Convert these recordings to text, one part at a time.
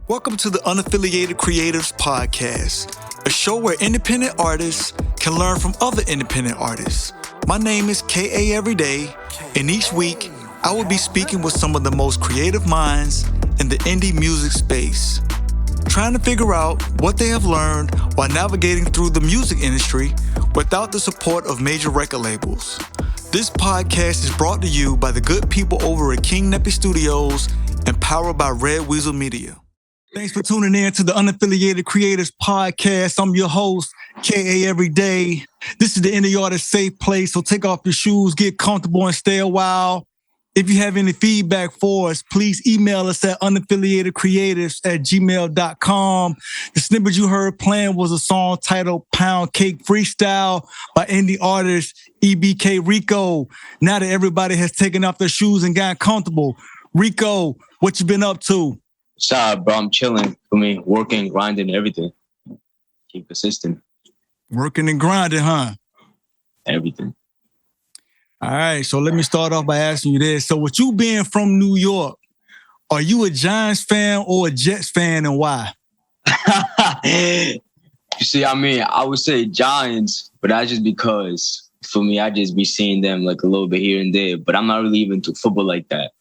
Welcome to the Unaffiliated Creatives Podcast, a show where independent artists can learn from other independent artists. My name is kaeveryday, and each week I will be speaking with some of the most creative minds in the indie music space, trying to figure out what they have learned while navigating through the music industry without the support of major record labels. This podcast is brought to you by the good people over at King Neppy Studios and powered by Red Weasel Media. Thanks for tuning in to the Unaffiliated Creators Podcast. I'm your host, kaeveryday. This is the indie artist safe place, so take off your shoes, get comfortable, and stay a while. If you have any feedback for us, please email us at unaffiliatedcreatives@gmail.com. The snippet you heard playing was a song titled Pound Cake Freestyle by indie artist EBK Rico. Now that everybody has taken off their shoes and gotten comfortable, Rico, what you been up to? Sorry, bro, I'm chilling. Working, grinding, everything. Keep consistent. Working and grinding, huh? Everything. All right, so let me start off by asking you this. So with you being from New York, are you a Giants fan or a Jets fan, and why? You see, I would say Giants, but that's just because, for me, I just be seeing them like a little bit here and there, but I'm not really even into football like that.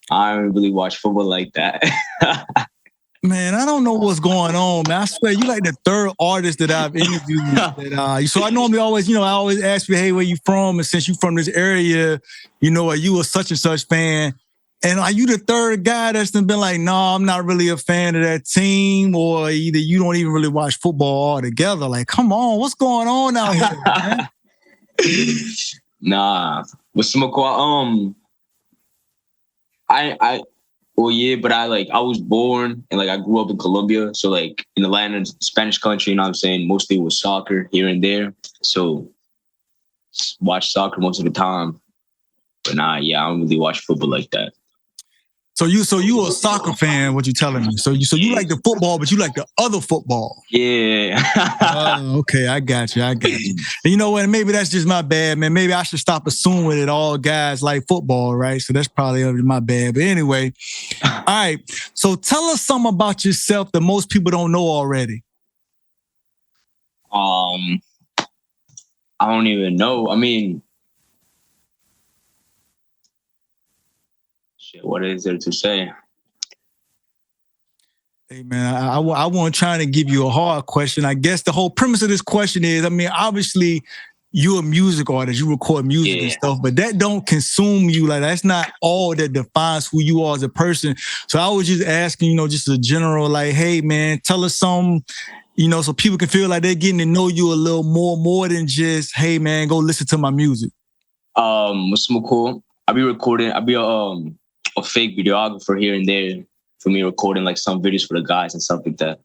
I don't really watch football like that. Man, I don't know what's going on, man. I swear, you like the third artist that I've interviewed. So I normally always, I always ask you, hey, where you from? And since you from this area, are you a such and such fan? And are you the third guy that's been like, no, I'm not really a fan of that team, or either you don't even really watch football altogether? Like, come on, what's going on out here, man? Nah, with some I was born and I grew up in Colombia. So in the Latin Spanish country, mostly it was soccer here and there. So watch soccer most of the time. But I don't really watch football like that. So you a soccer fan, what you telling me. So you like the football, but you like the other football. Yeah. Okay, I got you. And you know what? Maybe that's just my bad, man. Maybe I should stop assuming that all guys like football, right? So that's probably my bad. But anyway, all right. So tell us something about yourself that most people don't know already. I don't even know. What is there to say? Hey, man, I wasn't trying to give you a hard question. I guess the whole premise of this question is, obviously, you're a music artist. You record music and stuff, but that don't consume you. Like, that's not all that defines who you are as a person. So I was just asking, just a general, like, hey, man, tell us something, so people can feel like they're getting to know you a little more than just, hey, man, go listen to my music. What's more cool? I'll be recording. I'll be a fake videographer here and there for me, recording some videos for the guys and stuff like that.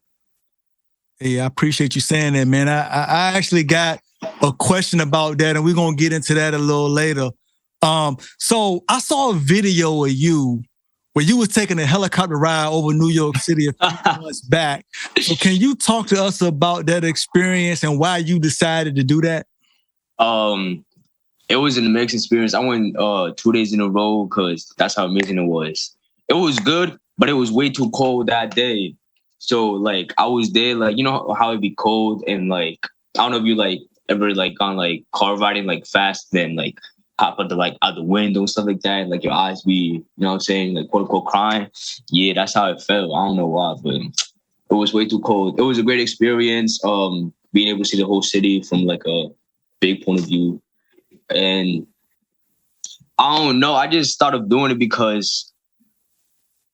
Hey, I appreciate you saying that, man. I actually got a question about that, and we're gonna get into that a little later. So I saw a video of you where you was taking a helicopter ride over New York City a few months back. So can you talk to us about that experience and why you decided to do that? It was an amazing experience. I went 2 days in a row because that's how amazing it was. It was good, but it was way too cold that day. So I was there, how it'd be cold, and I don't know if you ever gone car riding fast, then hop out the window and stuff like that, and your eyes be, quote unquote crying. Yeah, that's how it felt. I don't know why, but it was way too cold. It was a great experience. Being able to see the whole city from a big point of view. And I don't know, I just started doing it because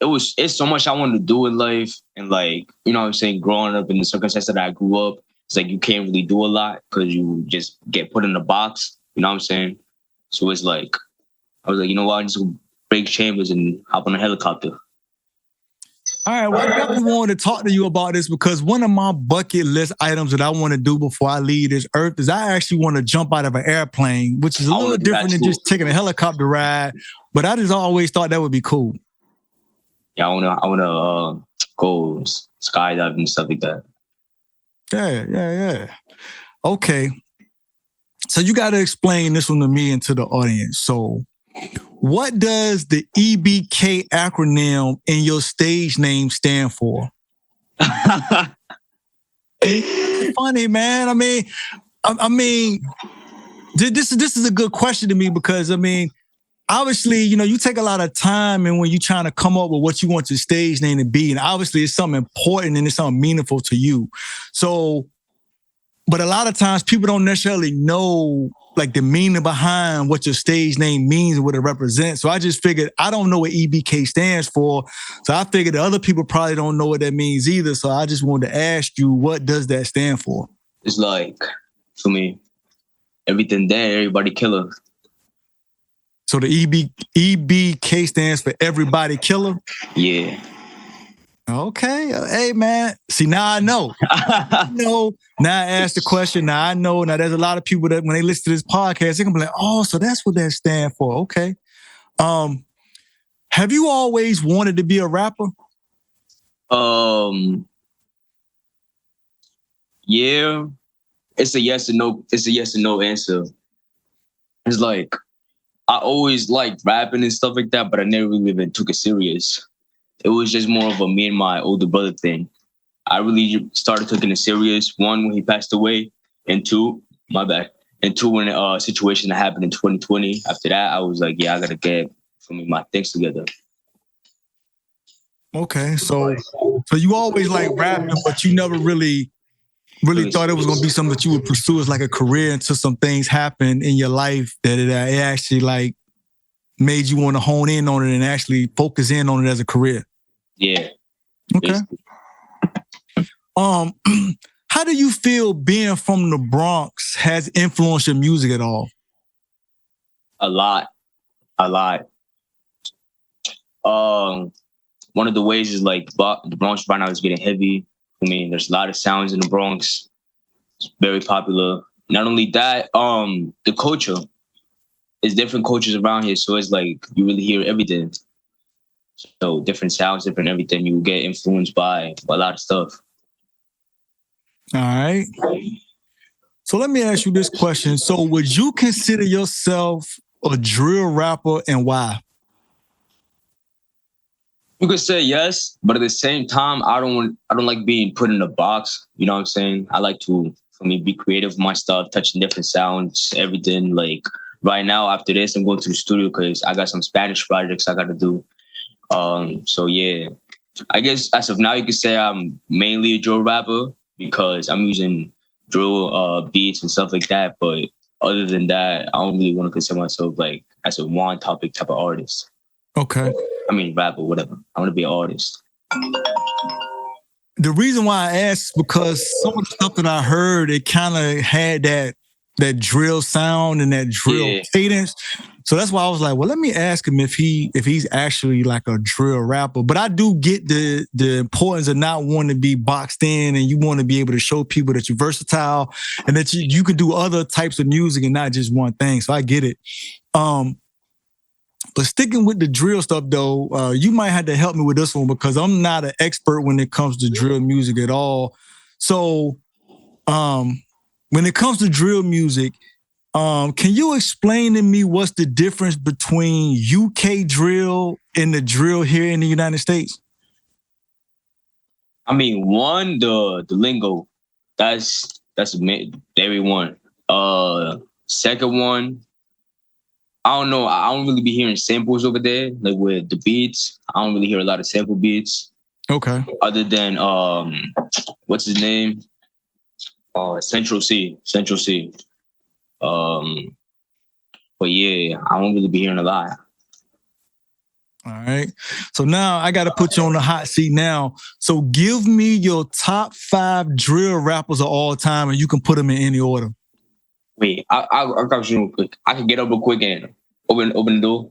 it's so much I wanted to do in life. And growing up in the circumstances that I grew up, it's you can't really do a lot because you just get put in a box. You know what I'm saying? So it's I was you know what, I just break chambers and hop on a helicopter. All right, well, I definitely wanted to talk to you about this because one of my bucket list items that I want to do before I leave this earth is I actually want to jump out of an airplane, which is a little different than just taking a helicopter ride. But I just always thought that would be cool. Yeah, I wanna go skydiving and stuff like that. Yeah. Okay. So you got to explain this one to me and to the audience. So What does the EBK acronym in your stage name stand for? It's funny, man. I mean, this is a good question to me because obviously, you take a lot of time and when you're trying to come up with what you want your stage name to be, and obviously it's something important and it's something meaningful to you. So, but a lot of times people don't necessarily know like the meaning behind what your stage name means and what it represents. So I just figured I don't know what EBK stands for. So I figured the other people probably don't know what that means either. So I just wanted to ask you, what does that stand for? It's like, for me, everything there, everybody killer. So the EBK stands for everybody killer? Yeah. Okay. Hey, man. See, now I know. Now I asked the question. Now I know. Now there's a lot of people that when they listen to this podcast, they're going to be like, oh, so that's what that stands for. Okay. Have you always wanted to be a rapper? Yeah. It's a yes or no. It's a yes or no answer. It's like, I always liked rapping and stuff like that, but I never really even took it serious. It was just more of a me and my older brother thing. I really started taking it serious. One, when he passed away, and two, my bad. And two, when a situation that happened in 2020. After that, I was like, yeah, I gotta get my things together. Okay, so you always like rapping, but you never really thought it was gonna be something that you would pursue as like a career until some things happened in your life that it actually like made you want to hone in on it and actually focus in on it as a career. Yeah. Okay. Basically. How do you feel being from the Bronx has influenced your music at all? A lot. One of the ways is like the Bronx right now is getting heavy. I mean, there's a lot of sounds in the Bronx. It's very popular. Not only that, the culture is different cultures around here. So it's like you really hear everything. So different sounds, different everything. You get influenced by a lot of stuff. All right. So let me ask you this question. So would you consider yourself a drill rapper and why? You could say yes, but at the same time, I don't like being put in a box. You know what I'm saying? I like to, for me, be creative with my stuff, touching different sounds, everything. Like right now, after this, I'm going to the studio because I got some Spanish projects I got to do. So yeah, I guess as of now, you could say I'm mainly a drill rapper because I'm using drill beats and stuff like that. But other than that, I don't really want to consider myself like as a one topic type of artist. Okay. I mean, rapper, whatever. I want to be an artist. The reason why I asked is because some of the stuff that I heard, it kind of had that drill sound and that drill cadence. So that's why I was like, well, let me ask him if he's actually like a drill rapper. But I do get the importance of not wanting to be boxed in, and you want to be able to show people that you're versatile and that you can do other types of music and not just one thing. So I get it. But sticking with the drill stuff, though, you might have to help me with this one because I'm not an expert when it comes to drill music at all. So when it comes to drill music, can you explain to me what's the difference between UK drill and the drill here in the United States? I mean, one, the lingo, that's very one. Second one, I don't know. I don't really be hearing samples over there, like with the beats. I don't really hear a lot of sample beats. Okay. Other than what's his name? Central C. But yeah, I don't really be hearing a lot. All right. So now I got to put you on the hot seat now. So give me your top 5 drill rappers of all time, and you can put them in any order. Wait, I got you real quick. I can get up real quick and open the door.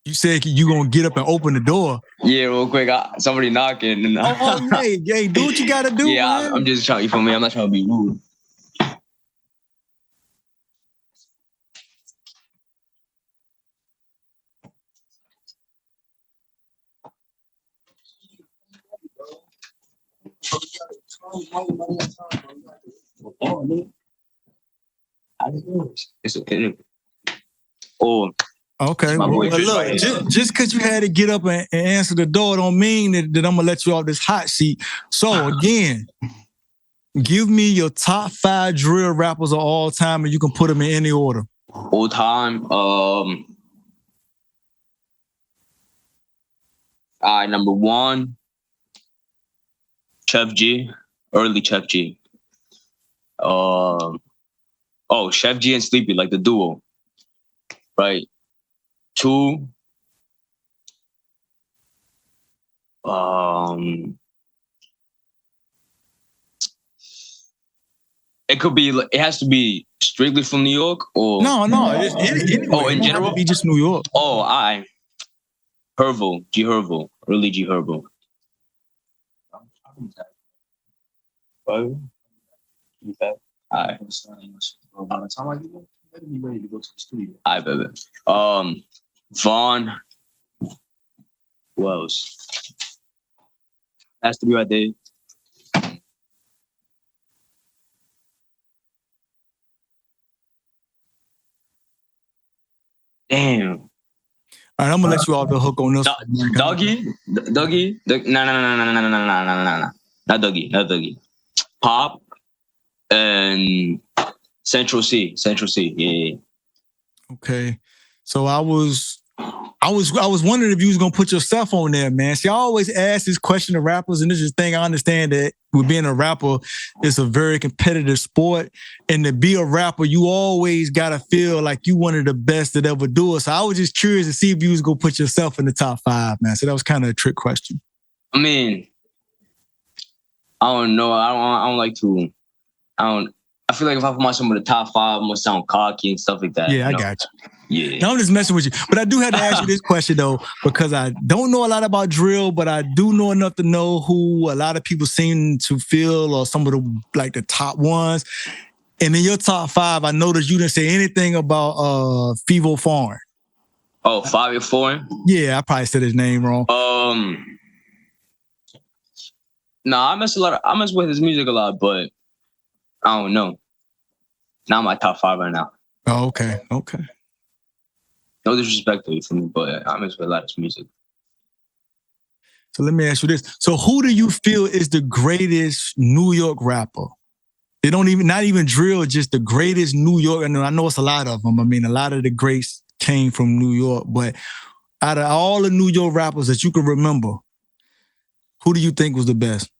You said you gonna get up and open the door? Yeah, real quick. Somebody knocking. Hey, do what you gotta do. Yeah, man. I'm just trying. You feel me? I'm not trying to be rude. It's okay. Oh, Okay. my Well, boy Trish look, right here. just because you had to get up and answer the door don't mean that I'm gonna let you off this hot seat. So again, give me your top 5 drill rappers of all time, and you can put them in any order. All time. Number 1, Chef G, early Chef G. Chef G and Sleepy, like the duo, right? 2, it has to be strictly from New York, or No, it's anywhere. in general, have to be just New York. Hervo, G Hervo, early G Hervo. By the time I get there, be ready to go to the studio. I bet. Vaughn. Who else? Has to be right there. Damn. All right, I'm gonna let you off the hook on this. Dougie. No. Not Dougie. Pop and Central C. Yeah. Okay. So I was wondering if you was gonna put yourself on there, man. See, I always ask this question to rappers, and this is the thing I understand that with being a rapper, it's a very competitive sport. And to be a rapper, you always gotta feel like you one of the best that ever do it. So I was just curious to see if you was gonna put yourself in the top 5, man. So that was kind of a trick question. I mean, I don't know. I don't like to. I feel like if I put myself in the top 5, I'm gonna sound cocky and stuff like that. Yeah, I got you. Yeah. No, I'm just messing with you. But I do have to ask you this question, though, because I don't know a lot about drill, but I do know enough to know who a lot of people seem to feel or some of the top ones. And in your top 5, I noticed you didn't say anything about Fivo Foreign. Oh, Fivio Foreign? Yeah, I probably said his name wrong. I mess with his music a lot, but I don't know. Not my top 5 right now. Oh, okay. No disrespect to you for me, but I mess with a lot of his music. So let me ask you this. So who do you feel is the greatest New York rapper? They not even drill, just the greatest New York. And I know it's a lot of them. I mean, a lot of the greats came from New York, but out of all the New York rappers that you can remember, who do you think was the best?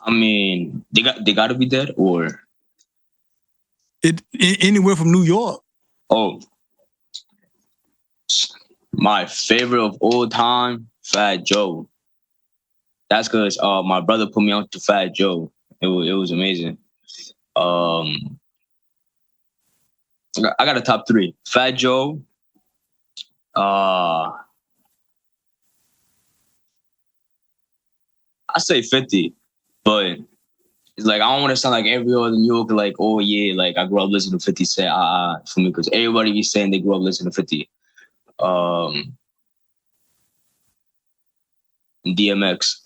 I mean, they got to be dead, or anywhere from New York. Oh, my favorite of all time, Fat Joe. That's because my brother put me on to Fat Joe. It was amazing. I got a top 3. Fat Joe. I say 50, but it's like I don't want to sound like every other New Yorker, like, oh yeah, like I grew up listening to 50 Cent, for me, because everybody be saying they grew up listening to 50. DMX.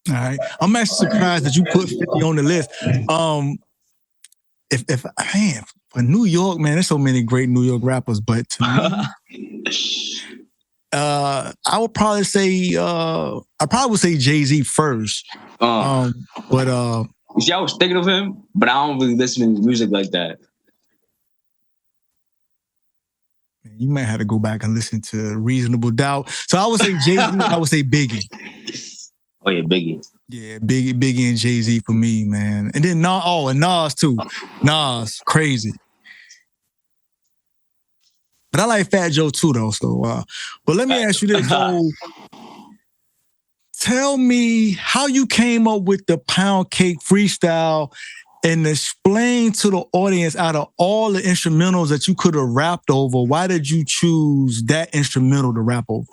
All right. I'm actually surprised that you put 50 on the list. For New York, man, there's so many great New York rappers, but to me, I would probably say Jay-Z first. You see, I was thinking of him, but I don't really listen to his music like that. You might have to go back and listen to Reasonable Doubt. So I would say Jay-Z, I would say Biggie. Oh yeah, Biggie. Yeah, Biggie and Jay-Z for me, man. And then and Nas too. Nas, crazy. But I like Fat Joe too, though. So, but let me ask you this, though. Tell me how you came up with the Pound Cake freestyle, and explain to the audience, out of all the instrumentals that you could have rapped over, why did you choose that instrumental to rap over?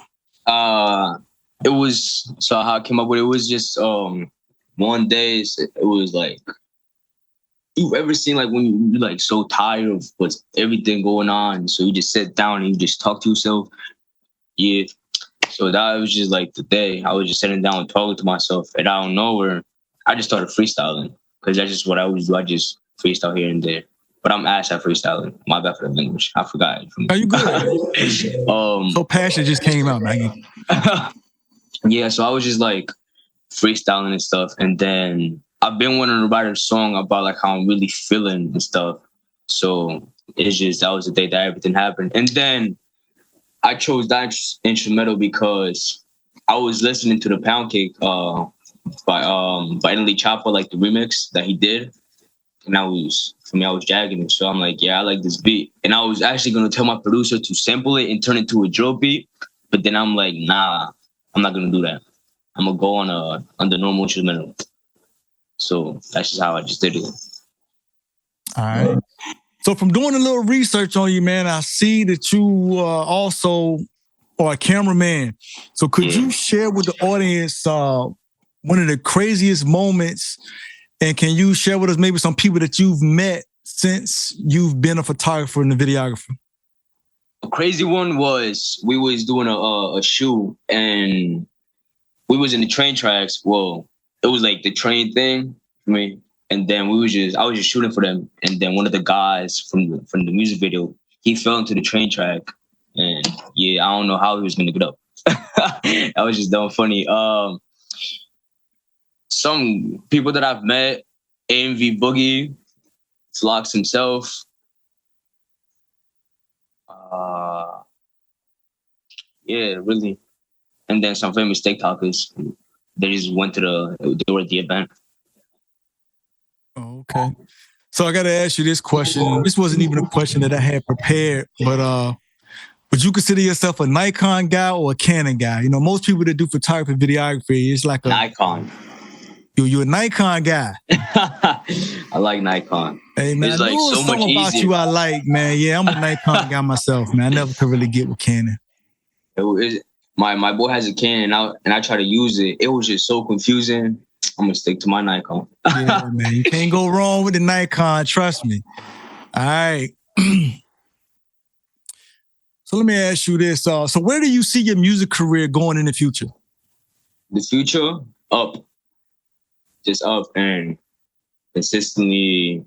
It was, so how I came up with it was just one day. It was like, you ever seen like when you're like so tired of what's everything going on, so you just sit down and you just talk to yourself? Yeah. So that was just like the day I was just sitting down and talking to myself, and out of nowhere, I just started freestyling, because that's just what I always do. I just freestyle here and there. but I'm ass at freestyling. My bad for the language. I forgot. Are you good? So passion just came out, man. Yeah, so I was just like freestyling and stuff, and then I've been wanting to write a song about like how I'm really feeling and stuff. So it's just that was the day that everything happened, and then I chose that instrumental because I was listening to the Pound Cake by Italy Choppa, like the remix that he did, and I was jagging it. So I'm like, yeah, I like this beat, and I was actually gonna tell my producer to sample it and turn it to a drill beat, but then I'm like, nah, I'm not gonna do that. I'm gonna go on the normal instrumental. So that's just how I just did it. All right. So from doing a little research on you, man, I see that you also are a cameraman. So could you share with the audience one of the craziest moments, and can you share with us maybe some people that you've met since you've been a photographer and a videographer? A crazy one was we was doing a shoot, and we was in the train tracks. Well, it was like the train thing for me. And then I was just shooting for them. And then one of the guys from the music video, he fell into the train track. And yeah, I don't know how he was gonna get up. That was just dumb funny. Some people that I've met, AMV Boogie, Flocks himself. Yeah, really. And then some famous TikTokers. They just they were at the event. Oh, okay. So I got to ask you this question. This wasn't even a question that I had prepared, but would you consider yourself a Nikon guy or a Canon guy? You know, most people that do photography, videography, it's like a Nikon. You're a Nikon guy. I like Nikon. Hey man, it's like so much about easier. you I like, man. Yeah, I'm a Nikon guy myself, man. I never could really get with Canon. My boy has a Canon, and I try to use it. It was just so confusing. I'm gonna stick to my Nikon. Yeah, man, you can't go wrong with the Nikon. Trust me. All right. So let me ask you this. So where do you see your music career going in the future? The future, up. Just up and consistently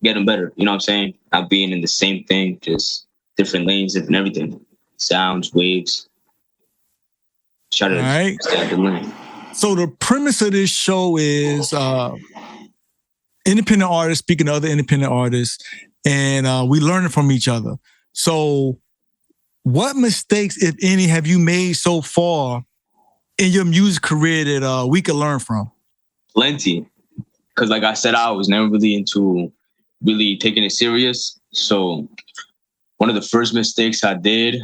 getting better. You know what I'm saying? Not being in the same thing, just different lanes, different everything. Sounds, waves. Try to stay at the lane. So the premise of this show is independent artists speaking to other independent artists, and we learning from each other. So what mistakes, if any, have you made so far in your music career that we could learn from? Plenty. Because like I said, I was never really into really taking it serious. So one of the first mistakes I did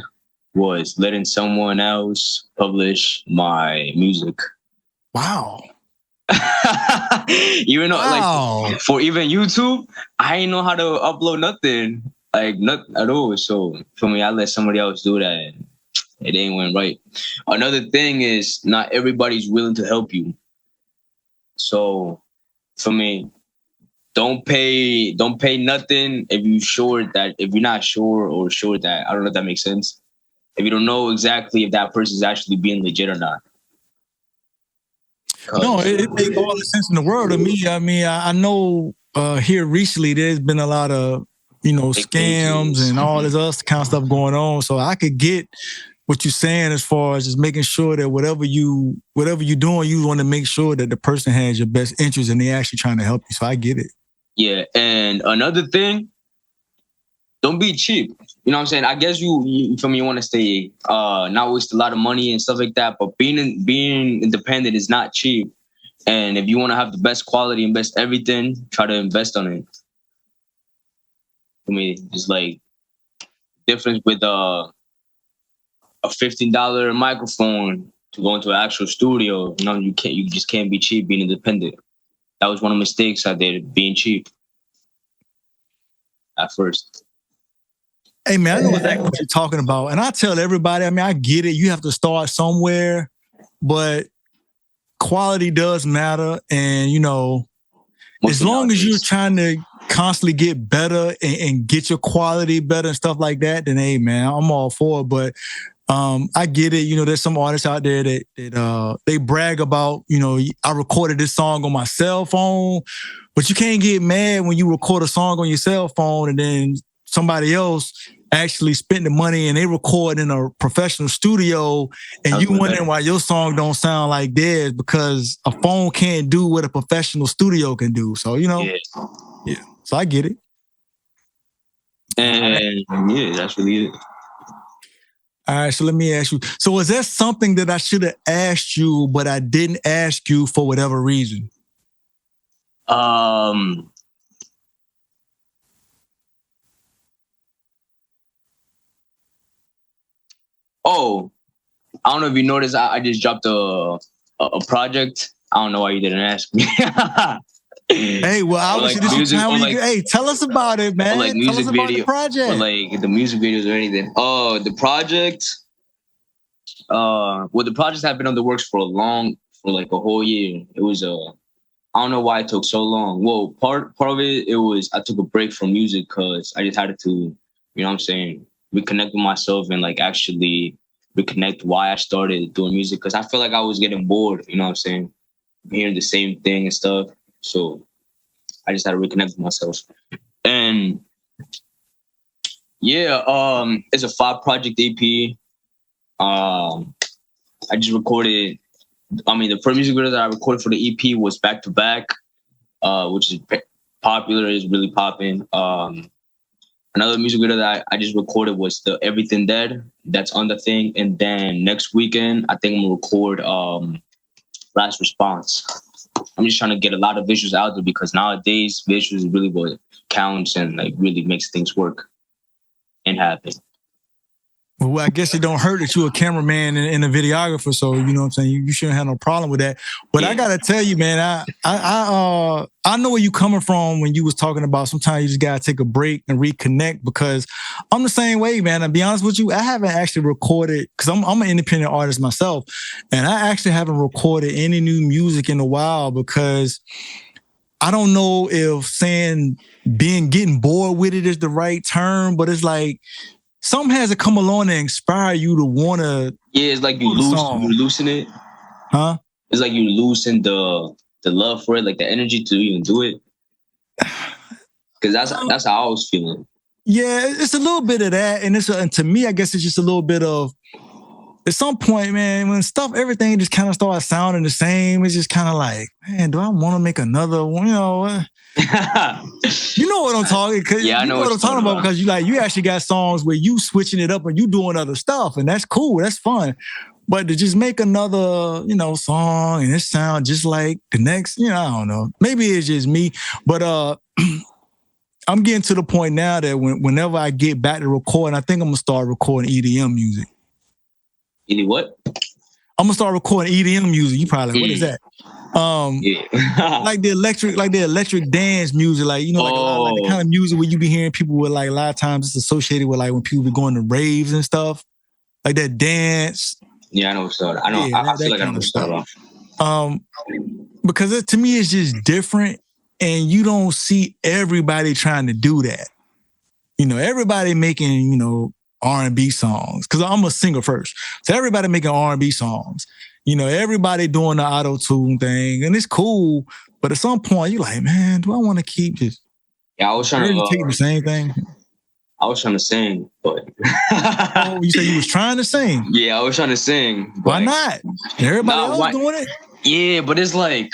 was letting someone else publish my music. Wow. Even though, like, for even YouTube, I didn't know how to upload nothing, like, not at all. So for me, I let somebody else do that, and it ain't went right. Another thing is not everybody's willing to help you. So for me, don't pay nothing if you're not sure or sure that, I don't know if that makes sense. If you don't know exactly if that person's actually being legit or not. No, it makes all the sense in the world to me. I mean, I know here recently there's been a lot of, scams and all this other kind of stuff going on. So I could get what you're saying as far as just making sure that whatever you're doing, you want to make sure that the person has your best interest and they're actually trying to help you. So I get it. Yeah, and another thing, don't be cheap. You know what I'm saying? I guess you for me, you want to stay, not waste a lot of money and stuff like that. But being independent is not cheap. And if you want to have the best quality and best everything, try to invest on it. I mean, it's like difference with a $15 microphone to go into an actual studio. You just can't be cheap being independent. That was one of the mistakes I did, being cheap at first. Hey, man, I know exactly what you're talking about. And I tell everybody, I mean, I get it. You have to start somewhere, but quality does matter. And, as long as you're trying to constantly get better and get your quality better and stuff like that, then, hey, man, I'm all for it. But I get it. You know, there's some artists out there that they brag about, you know, I recorded this song on my cell phone, but you can't get mad when you record a song on your cell phone and then somebody else actually spent the money and they record in a professional studio and you wondering why your song don't sound like theirs because a phone can't do what a professional studio can do. So, you know, yeah. So I get it. And yeah, that's really it. All right, so let me ask you. So was there something that I should have asked you, but I didn't ask you for whatever reason? Oh, I don't know if you noticed, I just dropped a project. I don't know why you didn't ask me. Hey, well, obviously this is time when you hey, tell us about it, man. Like tell us about the project. Or like the music videos or anything. Oh, the project. Well, the projects have been on the works for like a whole year. It was I don't know why it took so long. Well, part of it was I took a break from music because I just had to, you know what I'm saying, reconnect with myself and like actually reconnect why I started doing music because I feel like I was getting bored, you know what I'm saying, hearing the same thing and stuff. So I just had to reconnect with myself. And yeah, it's a 5-project EP. I just recorded. I mean, the first music video that I recorded for the EP was Back to Back, which is popular, is really popping. Another music video that I just recorded was the Everything Dead. That's on the thing. And then next weekend, I think I'm gonna record Last Response. I'm just trying to get a lot of visuals out there because nowadays visuals is really what counts and like really makes things work and happen. Well, I guess it don't hurt that you're a cameraman and a videographer, so you know what I'm saying. You shouldn't have no problem with that. But yeah. I gotta tell you, man, I know where you coming from when you was talking about sometimes you just gotta take a break and reconnect because I'm the same way, man. To be honest with you, I haven't actually recorded because I'm an independent artist myself, and I actually haven't recorded any new music in a while because I don't know if saying getting bored with it is the right term, but it's like. Something has to come along and inspire you to want to. Yeah, it's like you loosen it. Huh? It's like you loosen the love for it, like the energy to even do it. Because that's how I was feeling. Yeah, it's a little bit of that. And to me, I guess it's just a little bit of, at some point, man, when everything just kind of starts sounding the same, it's just kind of like, man, do I want to make another one? You know, you know what I'm talking? Yeah, I know what I'm talking about because you actually got songs where you switching it up and you doing other stuff, and that's cool, that's fun. But to just make another, you know, song and it sound just like the next, you know, I don't know. Maybe it's just me, but I'm getting to the point now that whenever I get back to recording, I think I'm gonna start recording EDM music. EDM what? I'm gonna start recording EDM music. You probably like, what is that? Like the electric dance music, like you know, like a lot, like the kind of music where you be hearing people with like a lot of times it's associated with like when people be going to raves and stuff, like that dance. Yeah, I know what's up. I know. Yeah, I feel like I know what's up. Because to me it's just different, and you don't see everybody trying to do that. You know, everybody making R&B songs because I'm a singer first, so everybody making R&B songs. You know, everybody doing the auto-tune thing, and it's cool. But at some point, you're like, man, do I want to keep just? Yeah, I was trying to take the same thing. I was trying to sing, but oh, you said you was trying to sing? Yeah, I was trying to sing. Why not? Everybody else doing it. Yeah, but it's like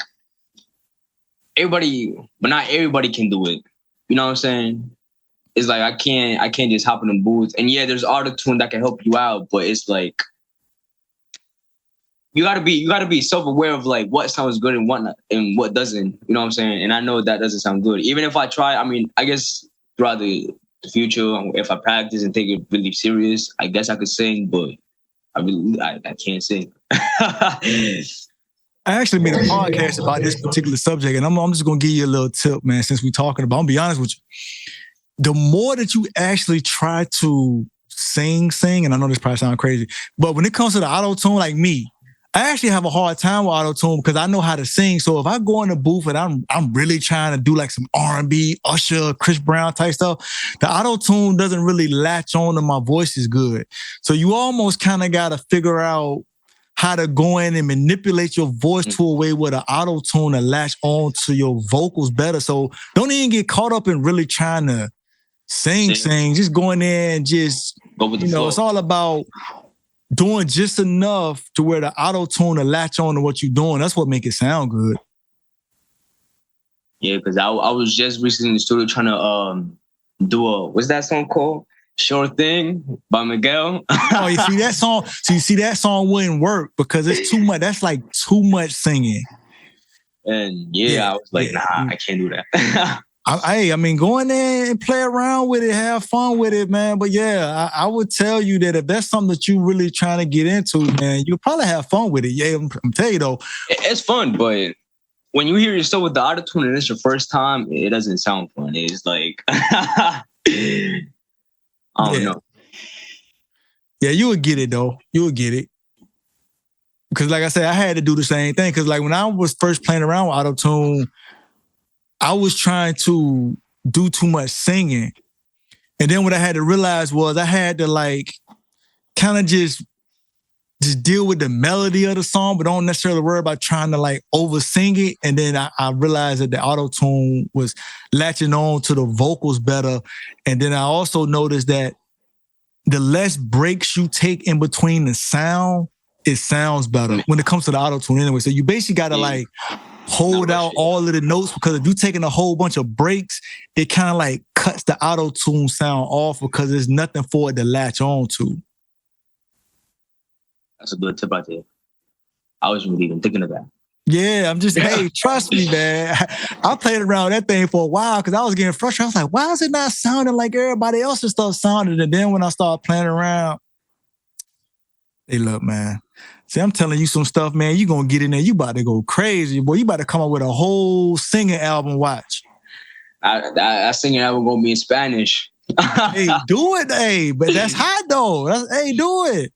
everybody, but not everybody can do it. You know what I'm saying? It's like I can't just hop in the booth. And yeah, there's auto-tune that can help you out, but it's like. You gotta be self-aware of like what sounds good and what not, and what doesn't. You know what I'm saying? And I know that doesn't sound good. Even if I try, I mean, I guess throughout the future, if I practice and take it really serious, I guess I could sing, but I can't sing. I actually made a podcast about this particular subject, and I'm just gonna give you a little tip, man. Since we're talking about, I'm gonna be honest with you. The more that you actually try to sing, and I know this probably sounds crazy, but when it comes to the auto-tune, like me. I actually have a hard time with auto-tune because I know how to sing. So if I go in the booth and I'm really trying to do like some R&B, Usher, Chris Brown type stuff, the auto-tune doesn't really latch on to my voice as good. So you almost kind of got to figure out how to go in and manipulate your voice to a way where the auto-tune will latch on to your vocals better. So don't even get caught up in really trying to sing. Just go in there and just, go with the flow. It's all about doing just enough to where the auto-tune will latch on to what you're doing. That's what make it sound good. Yeah, because I was just recently in the studio trying to do what's that song called? Sure Thing by Miguel. Oh, you see that song? So you see that song wouldn't work because it's too much. That's like too much singing. And I was like, nah, I can't do that. I mean, go in there and play around with it, have fun with it, man. But I would tell you that if that's something that you really trying to get into, man, you'll probably have fun with it. Yeah, I'm telling you though. It's fun, but when you hear yourself with the autotune and it's your first time, it doesn't sound fun. It's like, I don't know. Yeah, you would get it though. You would get it. Because like I said, I had to do the same thing. Because like when I was first playing around with autotune, I was trying to do too much singing. And then what I had to realize was I had to like kind of just deal with the melody of the song, but don't necessarily worry about trying to like over sing it. And then I realized that the auto-tune was latching on to the vocals better. And then I also noticed that the less breaks you take in between the sound, it sounds better when it comes to the auto-tune anyway. So you basically got to like hold out all of the notes, because if you're taking a whole bunch of breaks, it kind of like cuts the auto-tune sound off because there's nothing for it to latch on to. That's a good tip out there. I wasn't really even thinking of that. Yeah, I'm just, hey, trust me, man. I played around with that thing for a while because I was getting frustrated. I was like, why is it not sounding like everybody else's stuff sounded? And then when I started playing around, hey, look, man. See, I'm telling you some stuff, man. You gonna get in there. You about to go crazy, boy. You about to come up with a whole singing album. Watch. That singing album gonna be in Spanish. Hey, do it, hey. But that's hot though. Hey, do it.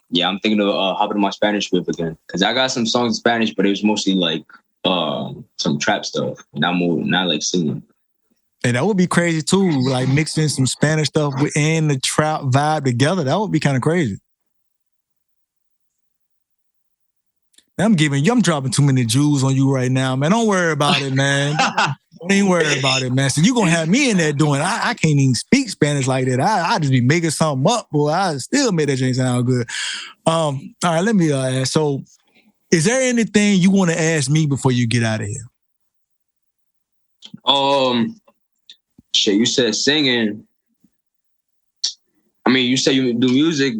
Yeah, I'm thinking of hopping on my Spanish whip again, because I got some songs in Spanish, but it was mostly like some trap stuff, not like singing. Hey, that would be crazy too. Like mixing some Spanish stuff and the trap vibe together. That would be kind of crazy. I'm dropping too many jewels on you right now, man. Don't worry about it, man. Don't even worry about it, man. So you gonna have me in there doing, I can't even speak Spanish like that. I just be making something up, boy. I still make that thing sound good. All right, let me ask. So is there anything you want to ask me before you get out of here? Shit, you said singing. I mean, you said you do music.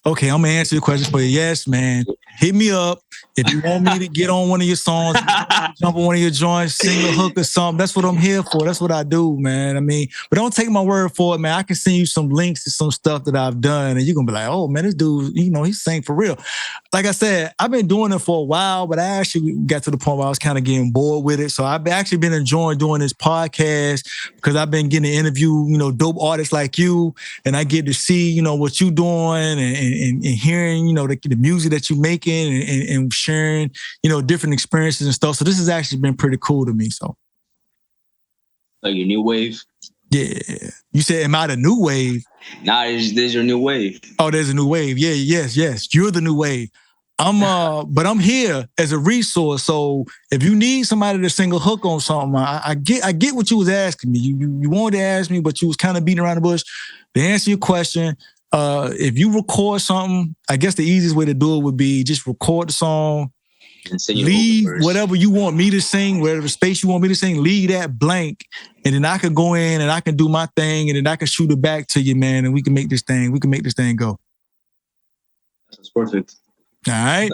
Okay, I'm gonna answer your question for you. Yes, man. Hit me up if you want me to get on one of your songs, jump on one of your joints, sing a hook or something. That's what I'm here for. That's what I do, man. I mean, but don't take my word for it, man. I can send you some links to some stuff that I've done, and you're gonna be like, oh man, this dude, he sang for real. Like I said, I've been doing it for a while, but I actually got to the point where I was kind of getting bored with it. So I've actually been enjoying doing this podcast because I've been getting to interview, dope artists like you, and I get to see, what you're doing and hearing, the music that you're making and sharing, different experiences and stuff. So this has actually been pretty cool to me. So, like your new wave? Yeah. You said, am I the new wave? Nah, there's your new wave. Oh, there's a new wave. Yeah, yes. You're the new wave. But I'm here as a resource. So if you need somebody to sing a hook on something, I get what you was asking me. You wanted to ask me, but you was kind of beating around the bush. To answer your question, if you record something, I guess the easiest way to do it would be just record the song, leave whatever you want me to sing, whatever space you want me to sing, leave that blank, and then I can go in and I can do my thing, and then I can shoot it back to you, man, and we can make this thing go. That's perfect. All right.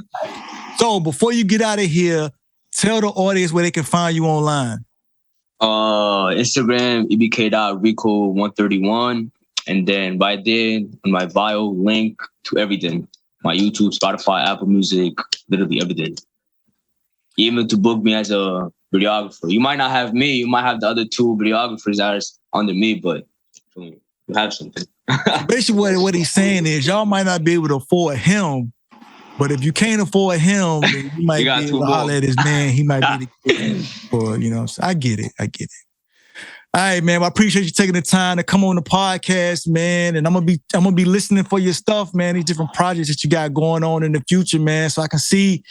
So before you get out of here, tell the audience where they can find you online. Instagram, EBK.Rico131. And then by then, on my bio, link to everything. My YouTube, Spotify, Apple Music, literally everything. Even to book me as a videographer. You might not have me. You might have the other two videographers that are under me, but you have something. Basically, what he's saying is y'all might not be able to afford him, But if you can't afford him, then you might got be two able to more. holler at his man. He might be the kid for, you know. So I get it. All right, man. Well, I appreciate you taking the time to come on the podcast, man. And I'm gonna be listening for your stuff, man. These different projects that you got going on in the future, man. So I can see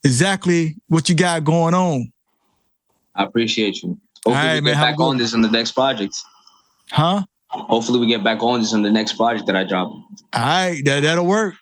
exactly what you got going on. I appreciate you. Hopefully right, we man, get back on this on the next project. Huh? Hopefully we get back on this on the next project that I drop. All right, that'll work.